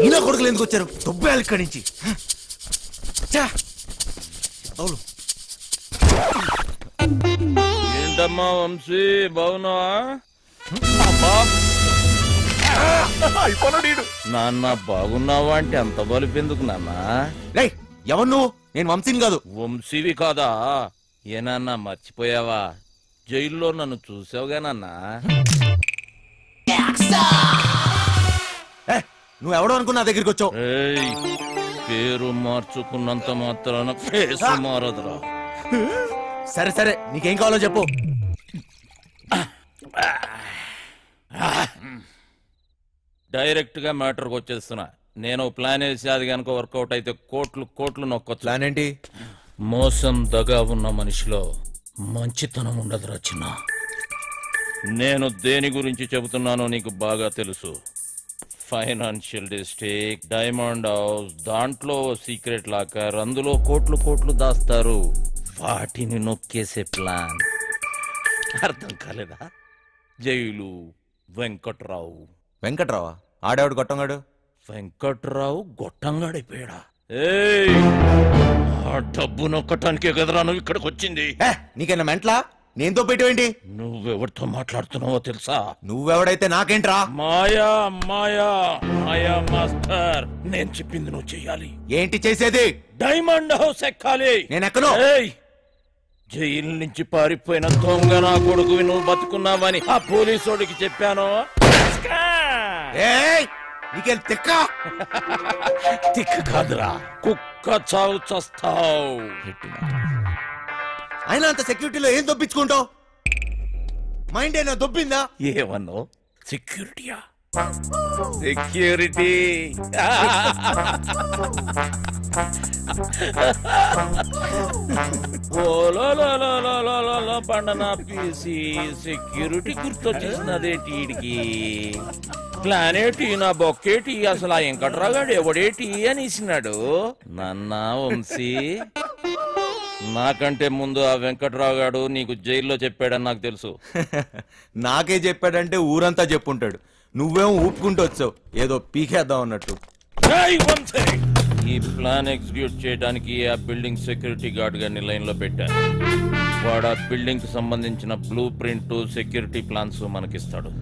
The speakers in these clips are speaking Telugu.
ఈయన కొడుకులు ఎందుకు వచ్చారు? దొబ్బేయాలి ఇక్కడి నుంచి. ఏంటమ్మా వంశీ, బాగున్నావా? నాన్న బాగున్నావా అంటే అంత బలిపెందుకు నాన్న? ఎవరు నువ్వు? నేను వంశీని కాదు. వంశీవి కాదా? ఏనాన్న మర్చిపోయావా? జైల్లో నన్ను చూసావుగా నాన్న. నువ్వెవడో అనుకున్నా దగ్గరికి వచ్చావు. పేరు మార్చుకున్నంత మాత్రాన ఫేస్ మారదురా. సరే సరే, నీకేం కావాలో చెప్పు. డైరెక్ట్ గా మ్యాటర్కి వచ్చేస్తున్నా. నేను ప్లాన్ వేసి అది కనుక వర్కౌట్ అయితే కోట్లు కోట్లు నొక్కొచ్చు. ప్లాన్ ఏంటి? మోసం దగా ఉన్న మనిషిలో మంచితనం ఉండదురా చిన్న. నేను దేని గురించి చెబుతున్నానో నీకు బాగా తెలుసు. ఫైనాన్షియల్ డిస్ట్రిక్ట్, డైమండ్ హౌస్, దాంట్లో సీక్రెట్ లాకర్, అందులో కోట్లు కోట్లు దాస్తారు. వాటిని నొక్కేసే ప్లాన్. అర్థం కాలేదా? జైలు, వెంకట్రావు. వెంకట్రావా? ఆడేవాడు గొట్టంగాడు. వెంకట్రావు గొట్టంగాడైపోయాడా? ఆ డబ్బు నొక్కటానికే కదరా నువ్వు ఇక్కడికి వచ్చింది. నీకైనా మెంట్లా? నేనుతో పెట్టేవేంటి? నువ్వెవరితో మాట్లాడుతున్నావో తెలుసా? నువ్వెవడైతే నాకేంట్రా? మాయా మాయా మాయా మాస్టర్, నేను చెప్పింది నువ్వు చెయ్యాలి. ఏంటి చేసేది? డైమండ్ హౌస్ ఎక్కాలి. నేను ఎక్కను. జైలు నుంచి పారిపోయిన దొంగ నా కొడుకువి నువ్వు బతుకున్నావని ఆ పోలీసోడికి చెప్పాను. నీకేం తిక్క? తిక్క కాదురా, కుక్క చావు చస్తావు. అయినా అంత సెక్యూరిటీలో ఏం దొబ్బించుకుంటావు? మైండ్ అయినా దొబ్బిందా? ఏమన్నావు? సెక్యూరిటీయా? సెక్యూరిటీ పండనా పీసి సెక్యూరిటీ గుర్తొచ్చేసినదేటి వీడికి. ప్లానేటి నా బొక్కేటి, అసలు ఆ వెంకట్రాగాడు ఎవడేటి అనేసినాడు. నన్న వంశీ, నాకంటే ముందు ఆ వెంకట్రావు గాడు నీకు జైల్లో చెప్పాడని నాకు తెలుసు. నాకే చెప్పాడంటే ఊరంతా చెప్పుంటాడు. నువ్వేమో ఊపుకుంటూ వచ్చావు ఏదో పీకేద్దాం అన్నట్టు. ఈ ప్లాన్ ఎగ్జిక్యూట్ చేయడానికి ఆ బిల్డింగ్ సెక్యూరిటీ గార్డ్ గారిని లైన్ లో పెట్టాను. వాడు ఆ బిల్డింగ్ కి సంబంధించిన బ్లూ ప్రింట్, సెక్యూరిటీ ప్లాన్స్ మనకిస్తాడు.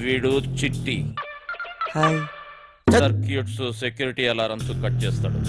వీడు చిట్టి, సర్క్యూట్స్, సెక్యూరిటీ అలారమ్స్ కట్ చేస్తాడు.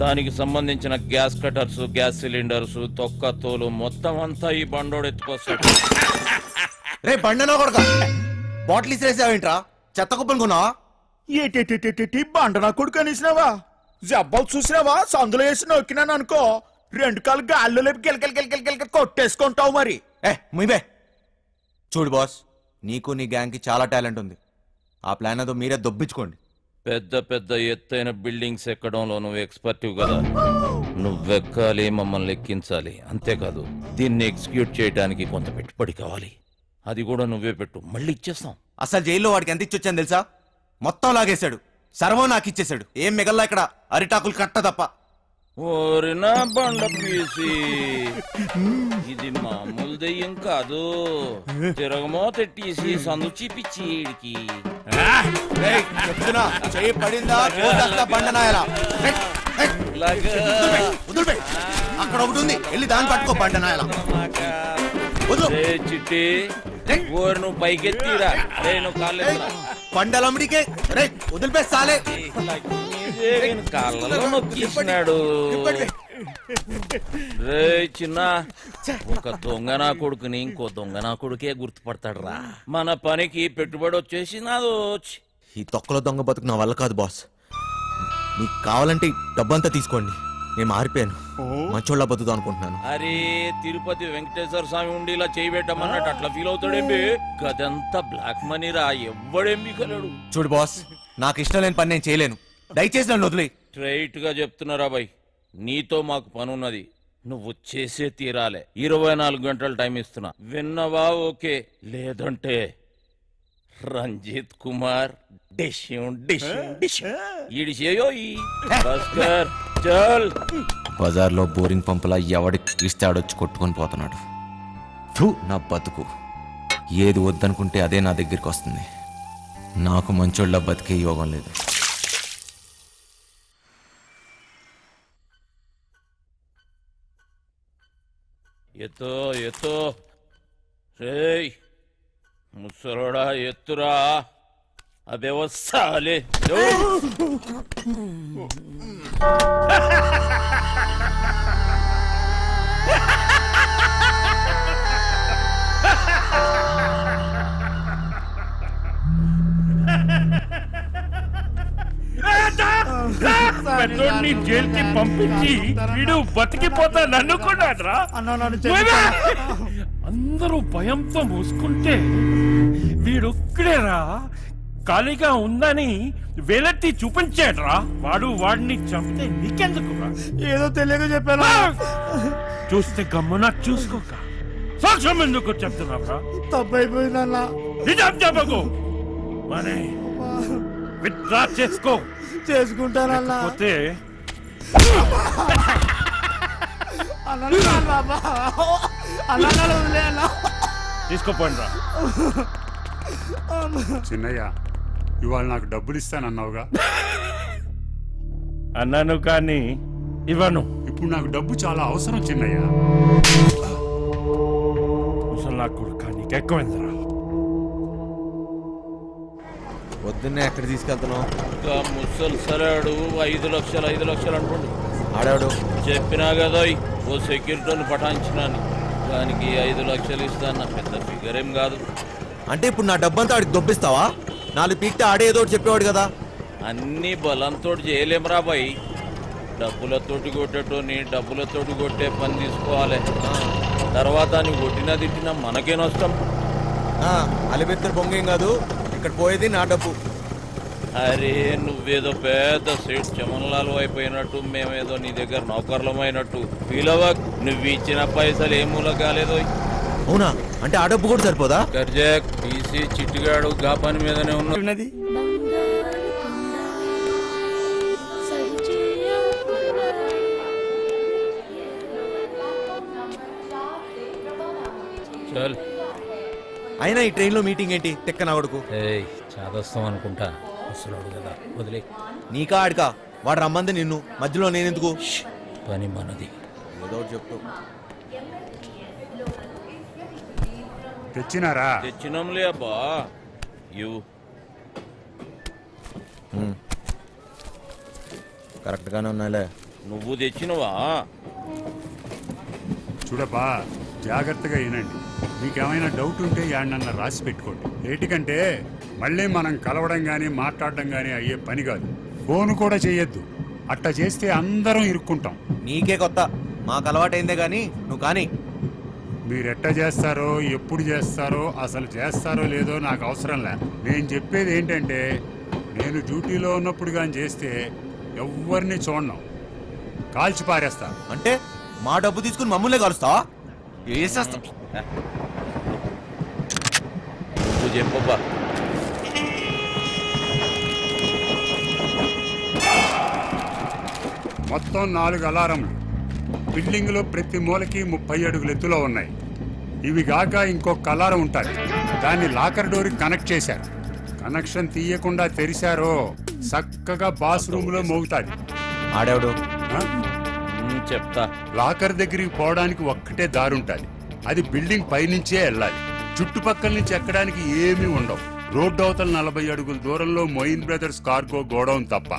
దానికి సంబంధించిన గ్యాస్ కటర్స్, గ్యాస్ సిలిండర్స్, తొక్క తోలు మొత్తం అంతా ఈ బండోడు ఎత్తుకొస్తాడు. రే బండనో కొడక, బాటిల్ ఇసిరేసావేంట్రా? చెత్త కుప్పనుకున్నావా? ఏటి బండ నా కొడుకు అనేసినావా? జబ్బాలు చూసినావా? సందులో వేసి నొక్కినాను అనుకో, రెండు కాలు గాల్లో లేపి గిలకలు కొట్టేసుకుంటావు మరి. ముయ్యబే. చూడు బాస్, నీకు నీ గ్యాంగ్ కి చాలా టాలెంట్ ఉంది. ఆ ప్లాన్ అదో మీరే దొబ్బించుకోండి. పెద్ద పెద్ద ఎత్తైన బిల్డింగ్స్ ఎక్కడంలో నువ్వు ఎక్స్పర్టివ్ కదా. నువ్వెక్కాలి, మమ్మల్ని ఎక్కించాలి. అంతేకాదు దీన్ని ఎగ్జిక్యూట్ చేయడానికి కొంత పెట్టుబడి కావాలి. అది కూడా నువ్వే పెట్టు, మళ్ళీ ఇచ్చేస్తాం. అసలు జైల్లో వాడికి ఎంత ఇచ్చొచ్చాను తెలుసా? మొత్తం లాగేశాడు. సర్వం నాకు ఇచ్చేశాడు. ఏం మిగల్లా ఇక్కడ అరిటాకులు కట్ట తప్ప. ఓరినా బండ పీసి, ఇది మామూలు దెయ్యం కాదు. తిరగమో తెట్టేసి సందు చూపించి చెయ్యి పడిందా బండనాయలా. అక్కడ ఒకటి ఉంది, వెళ్ళి దాన్ని పట్టుకో బండనాయలా. చిట్టి ఓరు నువ్వు పైకెత్తిరా. నువ్వు కాళ్ళే పండలమ్మడికే వదిలిపేస్తాలే. కాళ్ళలో నొక్కిస్తున్నాడు. రే చిన్న, ఒక దొంగ నా కొడుకుని ఇంకో దొంగ నా కొడుకే గుర్తుపడతాడు రా. మన పనికి పెట్టుబడి వచ్చేసి నాదో. ఈ తొక్కలో దొంగ బతుకు నా వల్ల కాదు బాస్. నీకు కావాలంటే డబ్బంతా తీసుకోండి. నేను మారిపోయాను, మంచోళ్ళ బతుకుతాం అనుకుంటున్నాను. అరే తిరుపతి వెంకటేశ్వర స్వామి ఉండి ఇలా చేయబెట్టమన్నట్టు అట్లా ఫీల్ అవుతాడేంబి? గదంతా బ్లాక్ మనీ రా, ఎవ్వడేంబి కలడు. చూడు బాస్, నాకు ఇష్టం లేని పని నేను చేయలేను. దయచేసి నన్ను వదిలే. స్ట్రైట్ గా చెప్తున్నారా బాయ్, నీతో మాకు పని ఉన్నది. నువ్వు చేసే తీరాలే. 24 గంటలు టైం ఇస్తున్నా. విన్నవా? ఓకే, లేదంటే రంజిత్ కుమార్ బజార్లో బోరింగ్ పంపులా ఎవడికి ఇస్తే ఆడొచ్చి కొట్టుకొని పోతున్నాడు. నా బతుకు ఏది వద్దనుకుంటే అదే నా దగ్గరికి వస్తుంది. నాకు మంచోళ్ళ బతికే యోగం లేదు. ఎత్తో ఎత్తో రేయ్ ముసలోడా ఎత్తురా అదే వస్తాలే పెద్దోడిని జైలుకి పంపించి వీడు బతికిపోతాను అనుకున్నాడ్రా. అందరూ భయంతో మూసుకుంటే వీడొక్కడేరా ఖాళీగా ఉందని వేలెత్తి చూపించాడ్రా. వాడిని చంపితే నీకెందుకురా? ఏదో తెలియక చెప్పాను. చూస్తే గమ్మున చూసుకోక సాక్ష్యం ఎందుకు చెప్తున్నావురా? తప్పైపోయిందన్నా. నిజం చెప్పకు. మరే విత్డ్రా చేసుకో. చేసుకుంటానన్నా. పోతే తీసుకోపోండి రా. చిన్నయ్య ఇవాళ నాకు డబ్బులు ఇస్తానన్నావుగా. అన్నాను కానీ ఇవ్వను. ఇప్పుడు నాకు డబ్బు చాలా అవసరం చిన్నయ్య. అసలు నా కొడుకు నీకు ఎక్కువైందిరా. పొద్దున్నే ఎక్కడ తీసుకెళ్తున్నావు? ఇంకా ముసలి సరాడు 5 లక్షలు 5 లక్షలు అనుకోండి. ఆడాడు చెప్పినా కదా ఓ సెక్యూరిటీని పటాయించినాను, దానికి 5 లక్షలు ఇస్తాను. పెద్ద ఫిగర్ ఏం కాదు. అంటే ఇప్పుడు నా డబ్బంతా ఆడికి దొబ్బిస్తావా? 4 పీక్తే ఆడే ఏదో ఒకటి చెప్పేవాడు కదా. అన్ని బలంతో చేయలేం బాయ్. డబ్బులతోటి కొట్టేటోని డబ్బులతోటి కొట్టే పని తీసుకోవాలి. తర్వాత నువ్వు కొట్టినా తిట్టినా మనకే నష్టం. అలిబెత్తరు బొంగేం కాదు, ఇక్కడ పోయేది నా డబ్బు. అరే నువ్వేదో పెద్ద సేట్ చమన్లాలు అయిపోయినట్టు, మేమేదో నీ దగ్గర నౌకర్లమైనట్టు ఫీల్ అవ్వక్. నువ్వు ఇచ్చిన పైసలు ఏ మూల కాలేదో. అవునా? అంటే ఆ డబ్బు కూడా సరిపోదా? గర్జాక్ టీసీ చిట్టిగాడు గా పని మీదనే ఉన్నది. చల్. అయినా ఈ ట్రైన్లో మీటింగ్ ఏంటి? తెక్క నా కొడుకు. చాదస్తాం అనుకుంటా. ముసలోడు కదా వదిలే. నీకా ఆడికా? వాడు రమ్మంది నిన్ను, మధ్యలో నేనెందుకు? పని మనది. ఏదో ఒకటి చెప్తూ. తెచ్చినారా? తెచ్చినాంలే అబ్బా. ఇవ్వు. కరెక్ట్గానే ఉన్నాయిలే. నువ్వు తెచ్చినవా? చూడబ్బా, జాగ్రత్తగా వినండి. మీకేమైనా డౌట్ ఉంటే యాడనన్నా రాసి పెట్టుకోండి. ఏటికంటే మళ్ళీ మనం కలవడం కానీ మాట్లాడడం కానీ అయ్యే పని కాదు. ఫోన్ కూడా చేయొద్దు. అట్టా చేస్తే అందరం ఇరుక్కుంటాం. నీకే కొత్త, మాకు అలవాటైందే కానీ నువ్వు కానీ. మీరెట్ట చేస్తారో, ఎప్పుడు చేస్తారో, అసలు చేస్తారో లేదో నాకు అవసరం లే. నేను చెప్పేది ఏంటంటే, నేను డ్యూటీలో ఉన్నప్పుడు కానీ చేస్తే ఎవరిని చూడను, కాల్చి పారేస్తా. అంటే మా డబ్బు తీసుకుని మమ్మల్ని కలుస్తావా? వేసేస్తా. నువ్వు చెప్పబ్బా. మొత్తం 4 అలారంలు బిల్డింగ్లో ప్రతి మూలకి 30 అడుగుల ఎత్తులో ఉన్నాయి. ఇవి గాక ఇంకొక అలారం ఉంటుంది. దాన్ని లాకర్ డోర్కి కనెక్ట్ చేశారు. కనెక్షన్ తీయకుండా తెరిచారో చక్కగా బాత్రూంలో మోగుతాది. ఆడేవాడు చెప్తా. లాకర్ దగ్గరికి పోవడానికి ఒక్కటే దారుంటుంది. అది బిల్డింగ్ పైనుంచే వెళ్ళాలి. చుట్టుపక్కల నుంచి ఎక్కడానికి ఏమీ ఉండవు. రోడ్డు అవతల 40 అడుగుల దూరంలో మొయిన్ బ్రదర్స్ కార్గో గోడౌన్ తప్ప.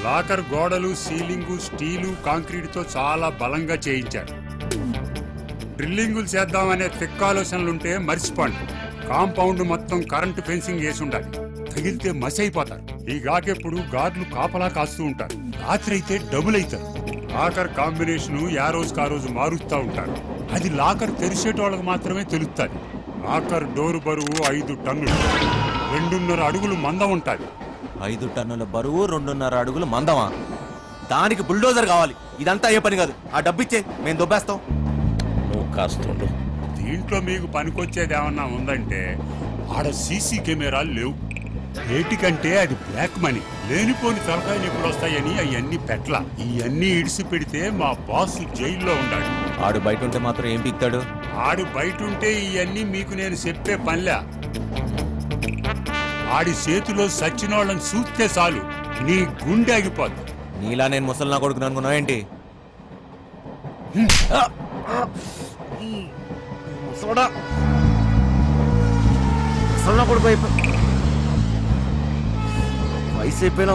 లాకర్ గోడలు, సీలింగు స్టీలు, కాంక్రీట్తో చాలా బలంగా చేయించారు. డ్రిల్లింగులు చేద్దామనే ఆలోచనలుంటే మర్చిపోండి. కాంపౌండ్ మొత్తం కరెంటు ఫెన్సింగ్ వేసి ఉండాలి. తగిలితే మసి అయిపోతారు. ఈ గాకెప్పుడు గార్డులు కాపలా కాస్తూ ఉంటారు. రాత్రి అయితే డబుల్ అవుతారు. లాకర్ కాంబినేషన్ ఆ రోజుకి ఆ రోజు మారుస్తూ ఉంటారు. అది లాకర్ తెరిచేటోళ్ళకి మాత్రమే తెలుస్తుంది. లాకర్ డోరు బరువు 5 టన్నులు, 2.5 అడుగులు మందం ఉంటుంది. 5 టన్నుల బరువు, 2.5 అడుగులు మందమా? దానికి బుల్డోజర్ కావాలి. ఇదంతా అయ్యే పని కాదు. ఆ డబ్బిచ్చే, మేము దొబ్బేస్తాం. నువ్వు కాస్తుండు. దీంట్లో మీకు పనికొచ్చేది ఏమన్నా ఉందంటే, ఆడ సీసీ కెమెరాలు లేవు. ఏటికంటే అది బ్లాక్ మనీ. లేనిపోని తలకాయలు ఎప్పుడు వస్తాయని అవన్నీ పెట్ల. ఇవన్నీ ఇడిసి పెడితే మా బాస్ జైల్లో ఉన్నాడు. ఆడు బయట ఉంటే మాత్రం ఏం పీక్తాడు? ఆడు బయట ఉంటే ఇవన్నీ మీకు నేను చెప్పే పనిలే. ఆడి చేతిలో సచ్చినోళ్ళని చూస్తే చాలు నీ గుండె ఆగిపోద్ది. నీలా నేను ముసలి నా కొడుకుని అనుకున్నావేంటి? ముసలోడా ముసలోడా కూడా వయసు అయిపోయినా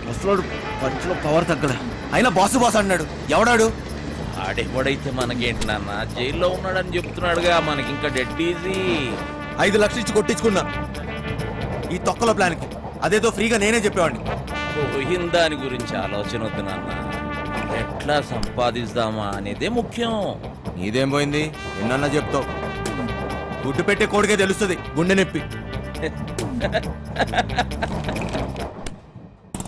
ముసలోడు పంచులో పవర్ తగ్గలే. అయినా బాసు బాస్ అన్నాడు. ఎవడాడు? ఆడెవడైతే మనకేంటి నాన్న, జైల్లో ఉన్నాడని చెప్తున్నాడుగా. మనకి ఇంకా డెడ్ ఈజీ. 5 లక్షలు ఇచ్చి కొట్టించుకున్నా ఈ తొక్కల ప్లాన్కి. అదేదో ఫ్రీగా నేనే చెప్పేవాడిని. పోయిన దాని గురించి ఆలోచన వద్దు నాన్న, ఎట్లా సంపాదిస్తామా అనేదే ముఖ్యం. నీదేం పోయింది? ఎన్నన్నా చెప్తావు. గుడ్డు పెట్టే కోడికే తెలుస్తుంది గుండె నొప్పి.